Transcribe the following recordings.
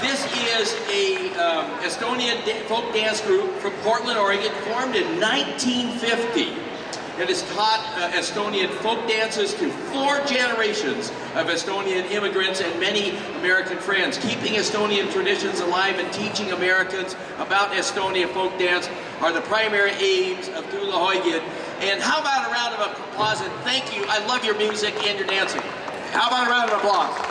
This is a Estonian folk dance group from Portland, Oregon, formed in 1950. It has taught Estonian folk dances to 4 generations of Estonian immigrants and many American friends. Keeping Estonian traditions alive and teaching Americans about Estonian folk dance are the primary aims of Tuula Hoidjad. And how about a round of applause and thank you. I love your music and your dancing. How about a round of applause?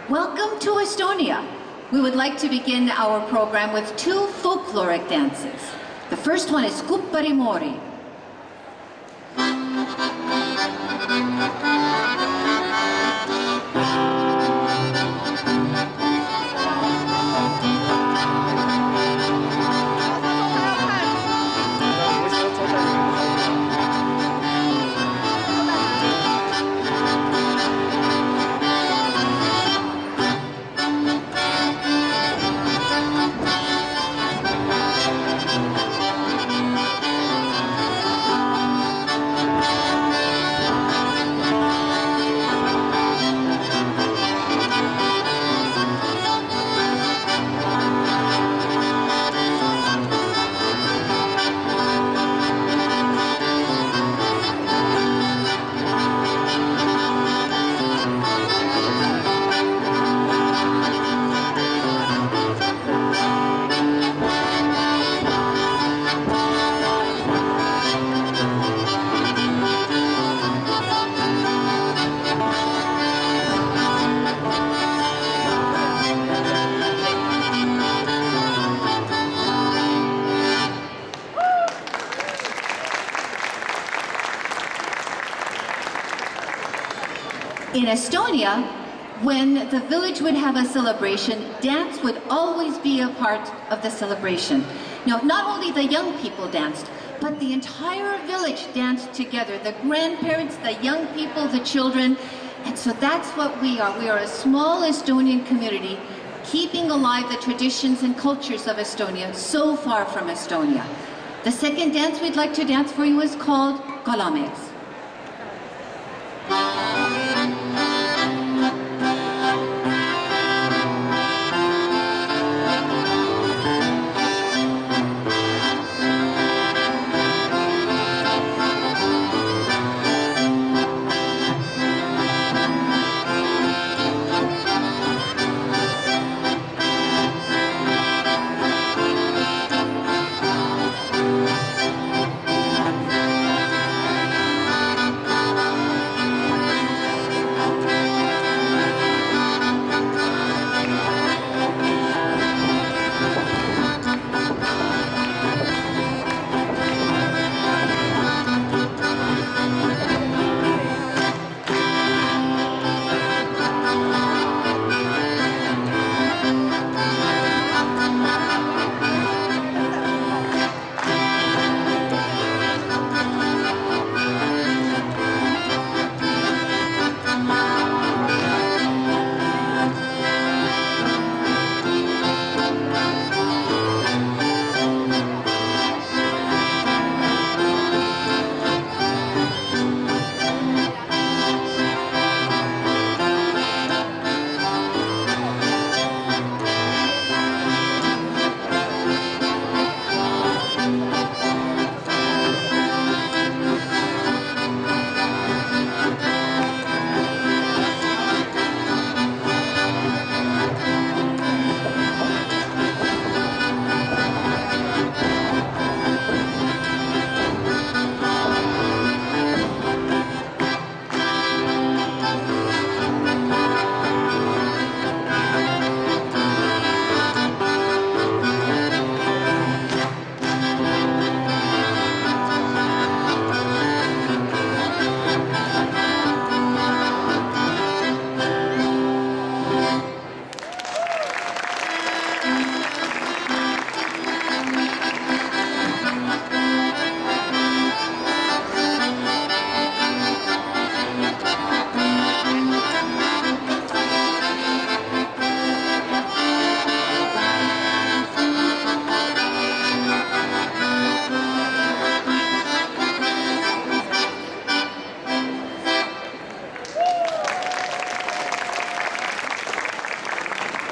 Welcome to Estonia. We would like to begin our program with 2 folkloric dances. The first one is Kuppari Mori. In Estonia, when the village would have a celebration, dance would always be a part of the celebration. Now, not only the young people danced, but the entire village danced together. The grandparents, the young people, the children. And so that's what we are. We are a small Estonian community keeping alive the traditions and cultures of Estonia, so far from Estonia. The second dance we'd like to dance for you is called Kalamees.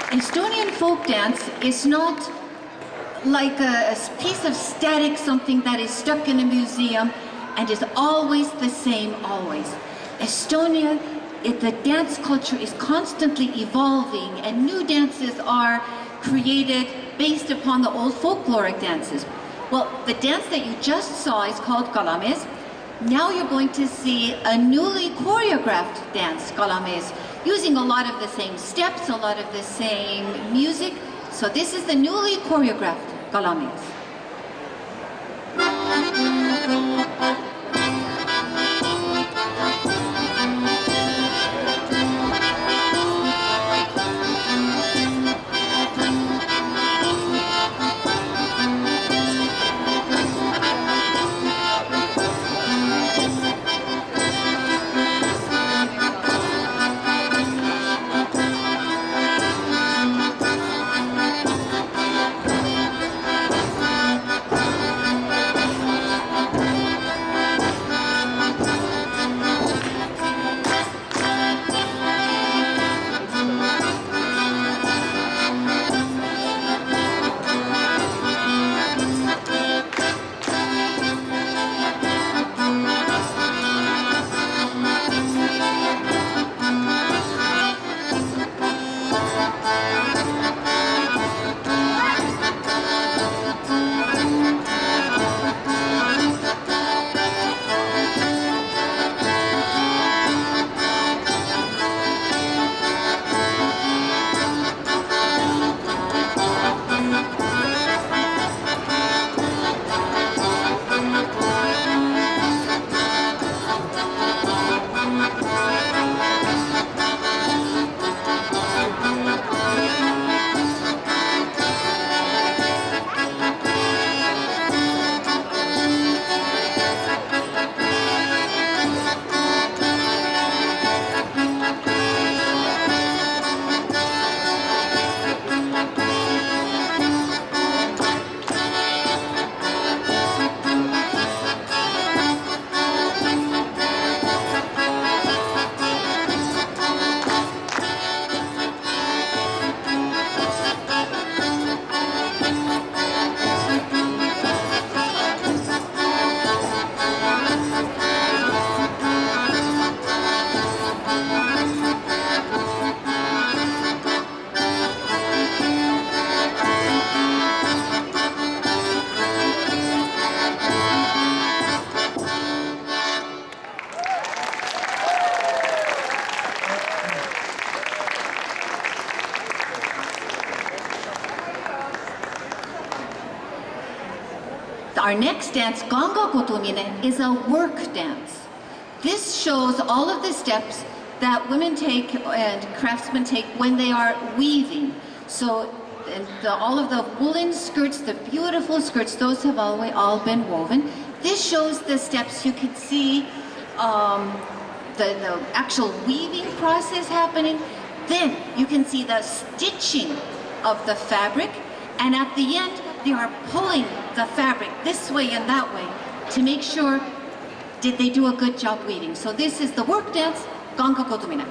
Estonian folk dance is not like a piece of static, something that is stuck in a museum and is always the same, always. Estonia, the dance culture is constantly evolving and new dances are created based upon the old folkloric dances. Well, the dance that you just saw is called Kalames. Now you're going to see a newly choreographed dance, Kalames, using a lot of the same steps, a lot of the same music. So this is the newly choreographed Kalames. Our next dance, Ganga Kotomine, is a work dance. This shows all of the steps that women take and craftsmen take when they are weaving. So all of the woolen skirts, the beautiful skirts, those have all been woven. This shows the steps. You can see the actual weaving process happening. Then you can see the stitching of the fabric, and at the end they are pulling the fabric this way and that way to make sure did they do a good job weaving. So this is the work dance, Ganga Kotomine.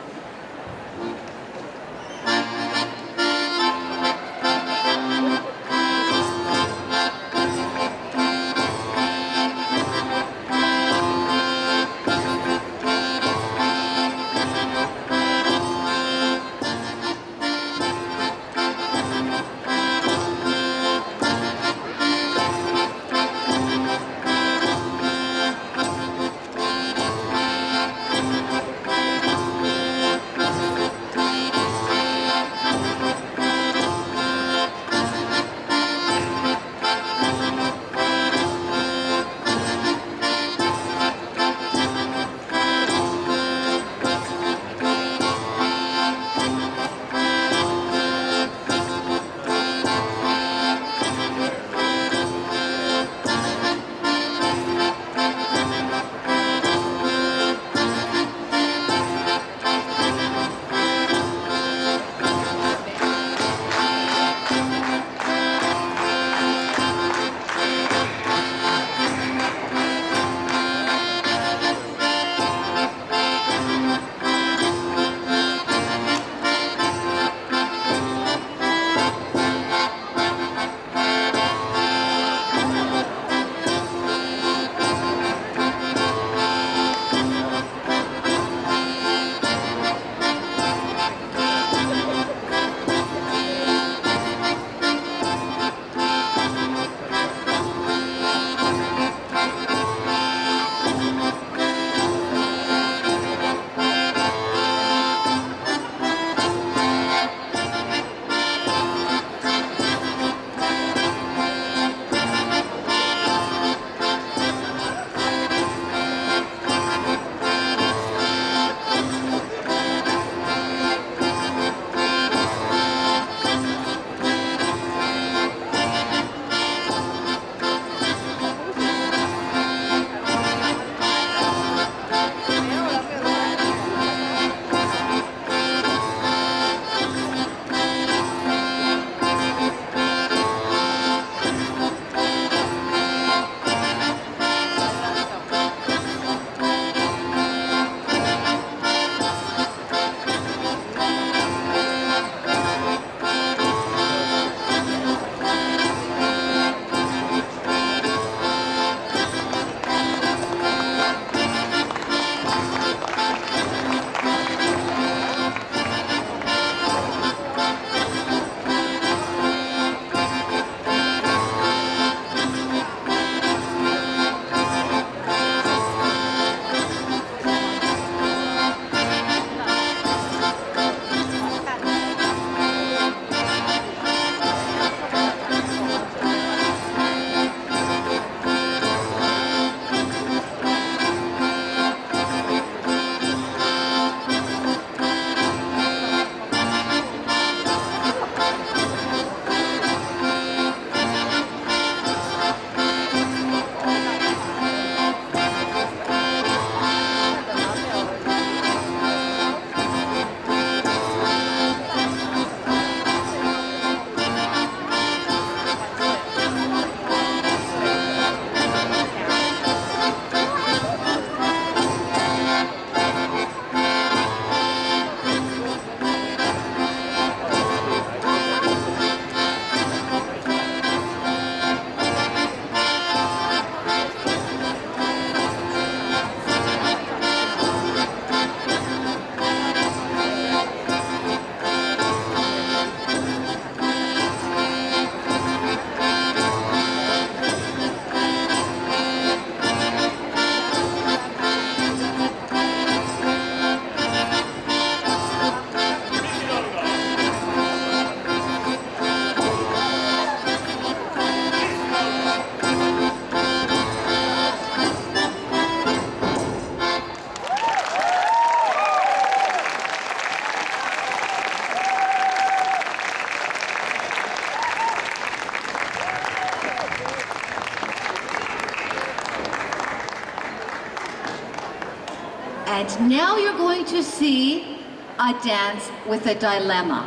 And now you're going to see a dance with a dilemma.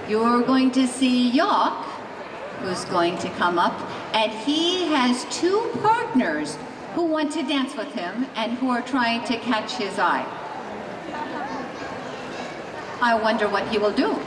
You're going to see Yok, who's going to come up, and he has two partners who want to dance with him and who are trying to catch his eye. I wonder what he will do.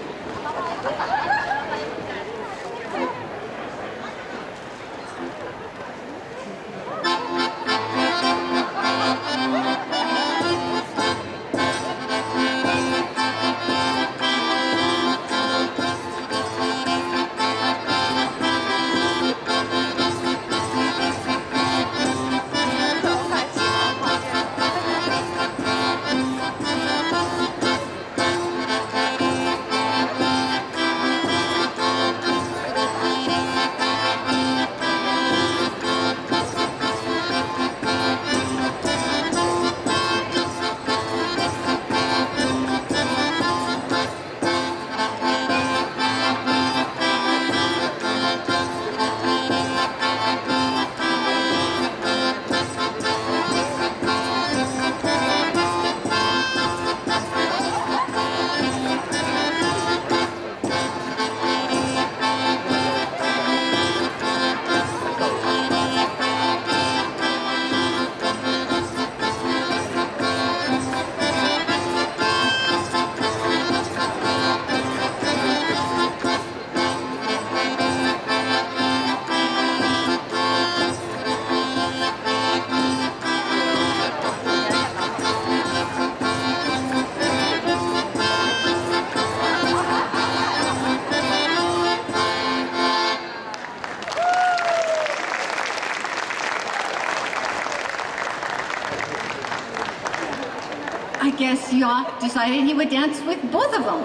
I guess Yok decided he would dance with both of them.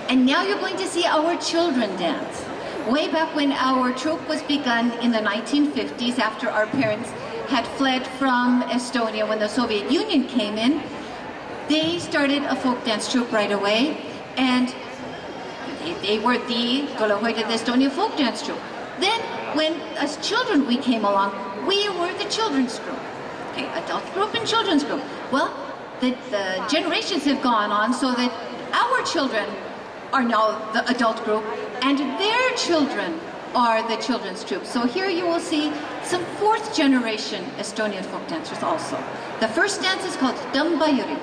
And now you're going to see our children dance. Way back when our troupe was begun in the 1950s, after our parents had fled from Estonia when the Soviet Union came in, they started a folk dance troupe right away, and they were the Tolohoida de Estonia folk dance troupe. Then, when as children we came along, we were the children's group. Okay, adult group and children's group. Well, the generations have gone on so that our children are now the adult group and their children are the children's troupe. So here you will see some fourth generation Estonian folk dancers also. The first dance is called Dambayuri.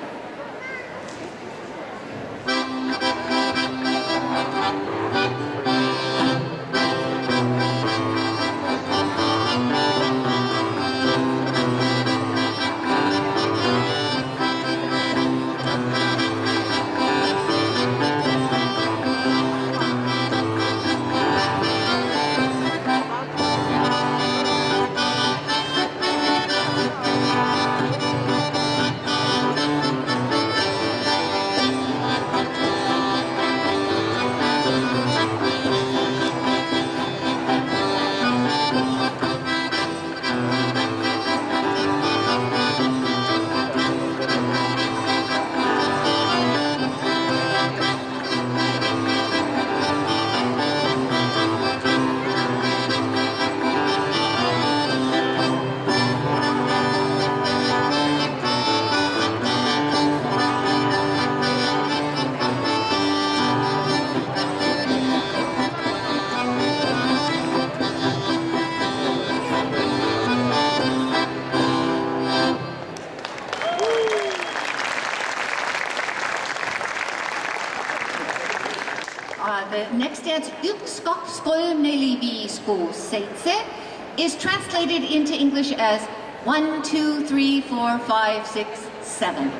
The next dance, 1, 2, 3, 4, 5, 6, 7, is translated into English as 1, 2, 3, 4, 5, 6, 7.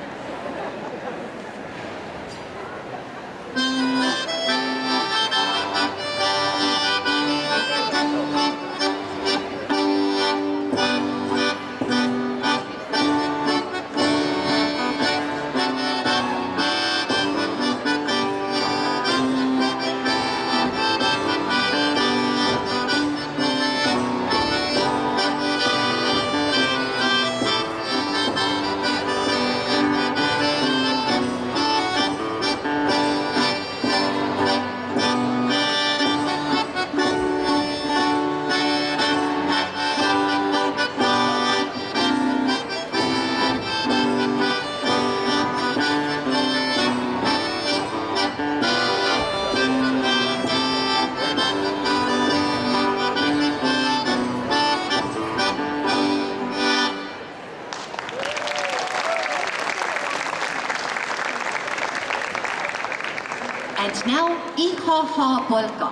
And now, Ihaha Polka.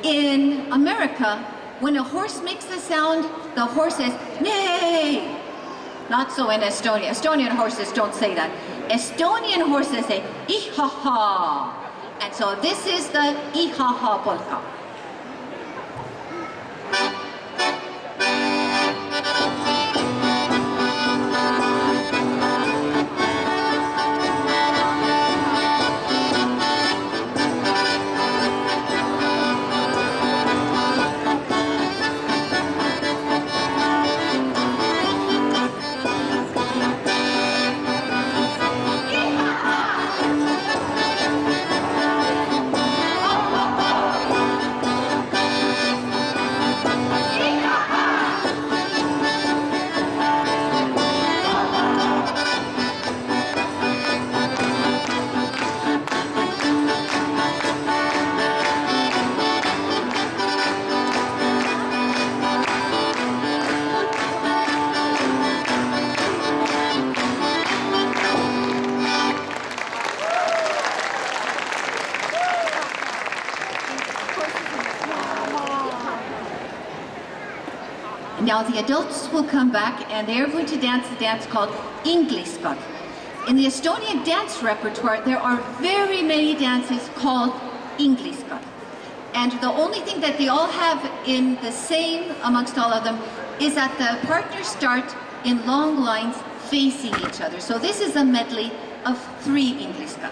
In America, when a horse makes a sound, the horse says, neigh. Not so in Estonia. Estonian horses don't say that. Estonian horses say, Ihaha. And so this is the Ihaha Polka. Now the adults will come back and they're going to dance the dance called Ingliskat. In the Estonian dance repertoire, there are very many dances called Ingliskat. And the only thing that they all have in the same amongst all of them is that the partners start in long lines facing each other. So this is a medley of 3 Ingliskat.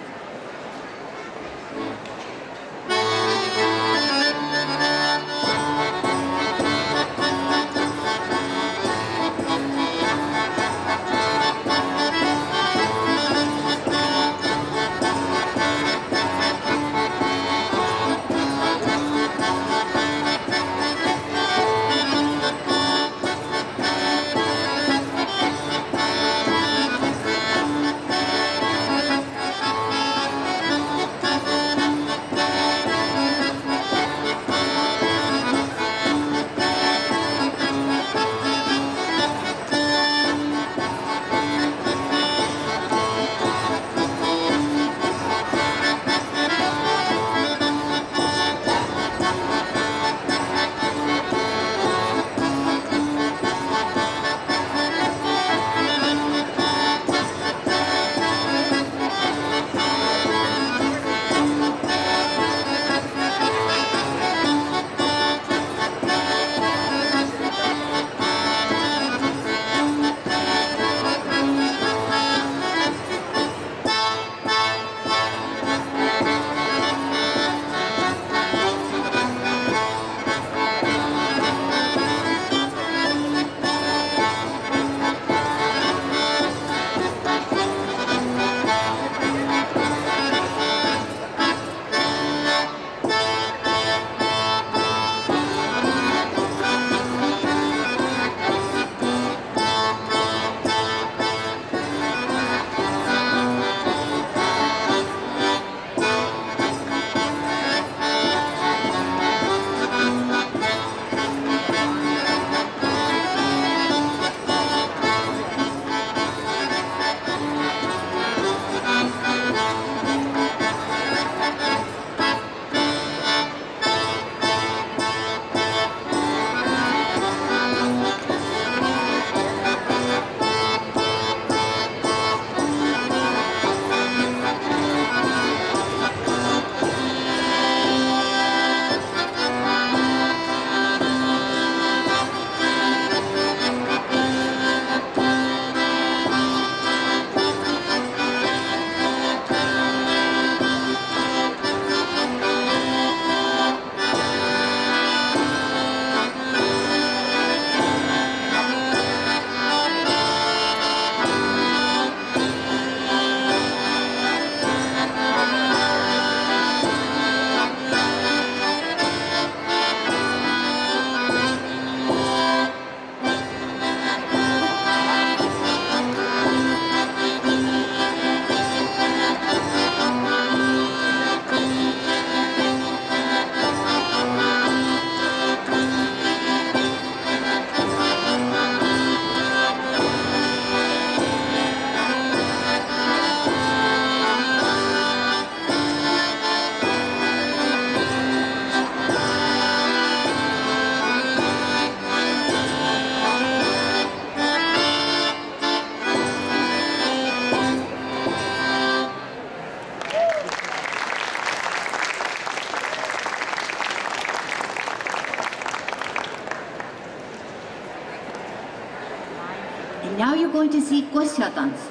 going to see Gosya dance,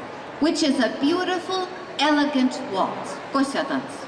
which is a beautiful, elegant waltz. Gosya dance.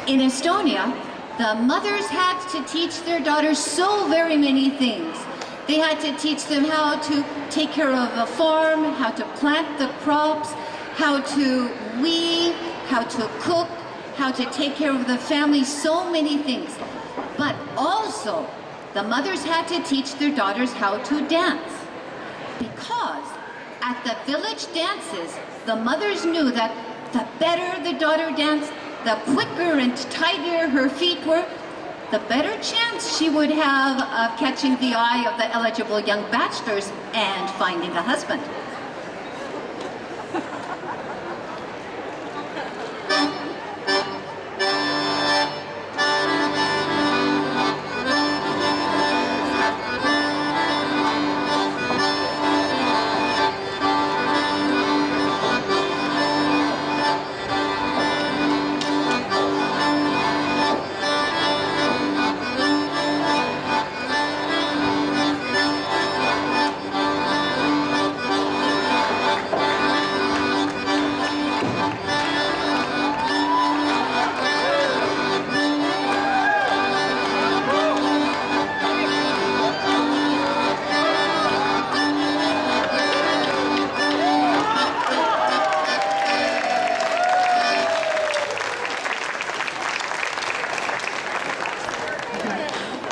In Estonia, the mothers had to teach their daughters so very many things. They had to teach them how to take care of a farm, how to plant the crops, how to weave, how to cook, how to take care of the family, so many things. But also, the mothers had to teach their daughters how to dance. Because at the village dances, the mothers knew that the better the daughter danced, the quicker and tidier her feet were, the better chance she would have of catching the eye of the eligible young bachelors and finding a husband.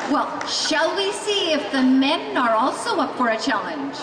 Well, shall we see if the men are also up for a challenge?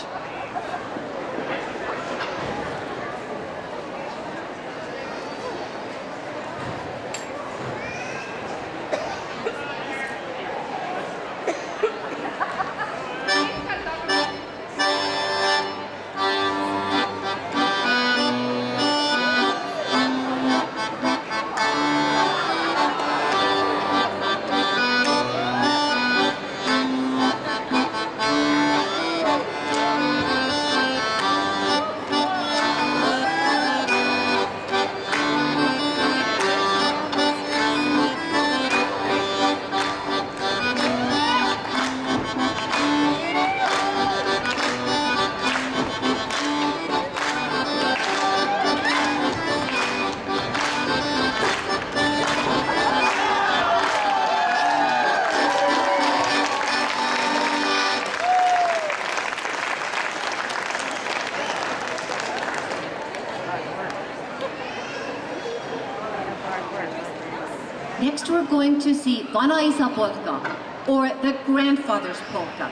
Next, we're going to see Pana Isa polka, or the grandfather's polka.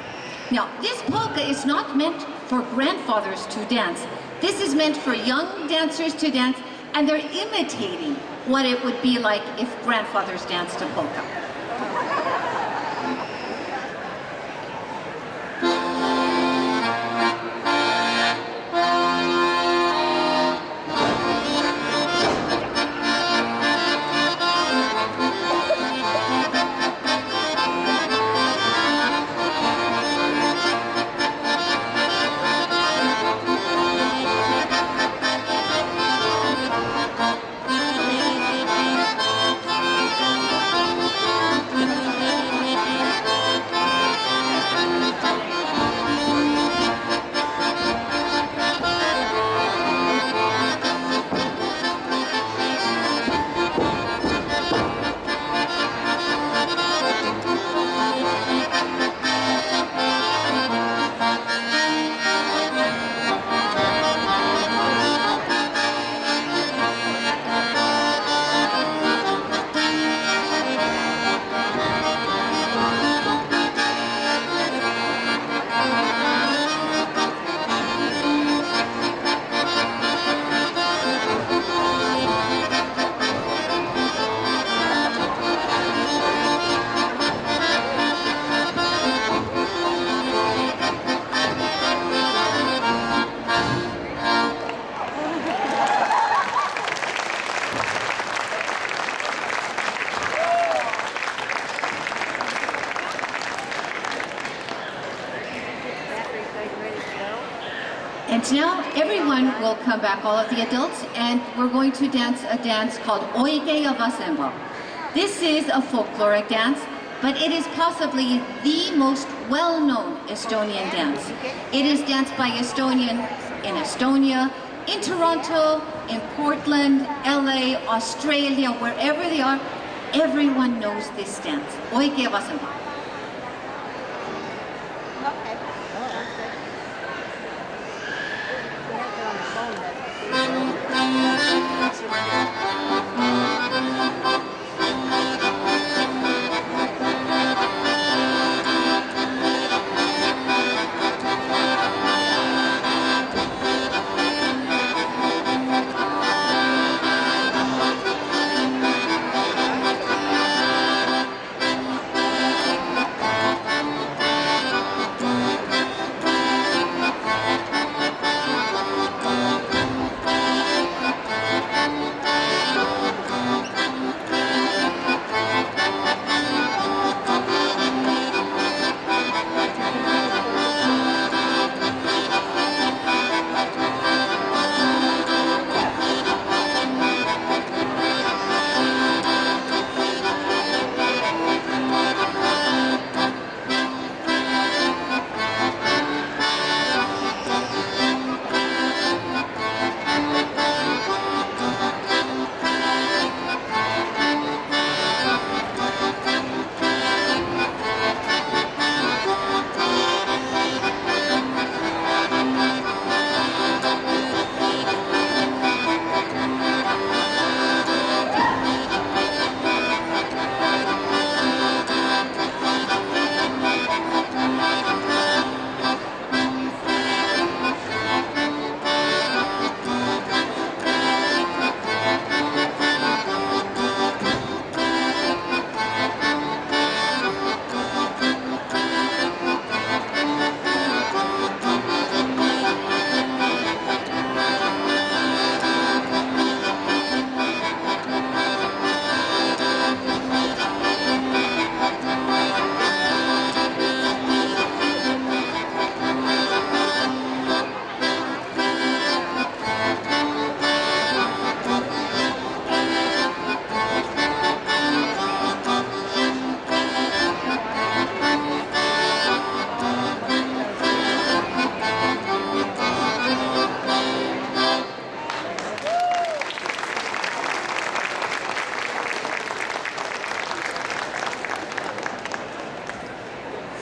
Now, this polka is not meant for grandfathers to dance. This is meant for young dancers to dance, and they're imitating what it would be like if grandfathers danced a polka. And now everyone will come back, all of the adults, and we're going to dance a dance called Oige Vasemba. This is a folkloric dance, but it is possibly the most well-known Estonian dance. It is danced by Estonian in Estonia, in Toronto, in Portland, LA, Australia, wherever they are. Everyone knows this dance, Oige Vasemba.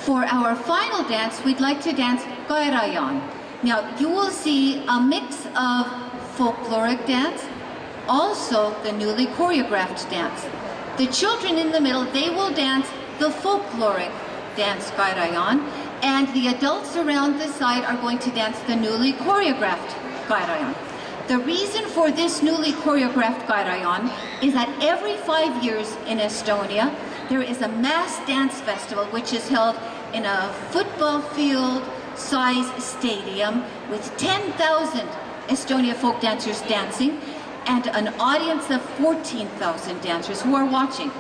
For our final dance, we'd like to dance Kaerajan. Now, you will see a mix of folkloric dance, also the newly choreographed dance. The children in the middle, they will dance the folkloric dance Kairayan, and the adults around the side are going to dance the newly choreographed Kairayan. The reason for this newly choreographed Kairayan is that every 5 years in Estonia, there is a mass dance festival which is held in a football field size stadium with 10,000 Estonia folk dancers dancing and an audience of 14,000 dancers who are watching.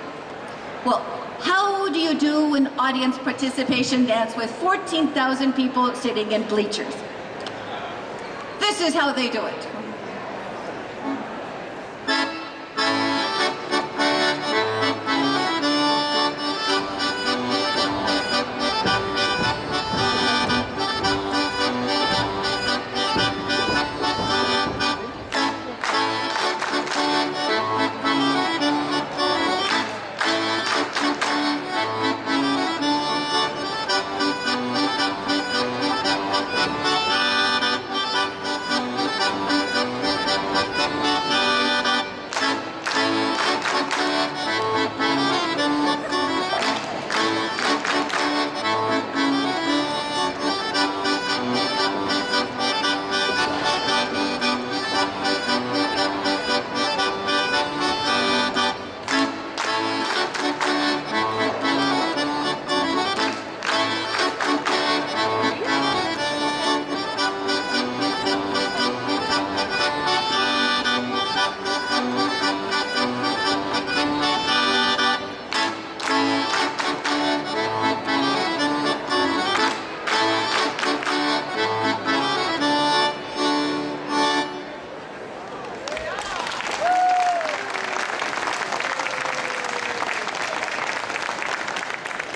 Well, how do you do an audience participation dance with 14,000 people sitting in bleachers? This is how they do it.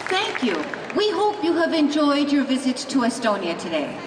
Thank you. We hope you have enjoyed your visit to Estonia today.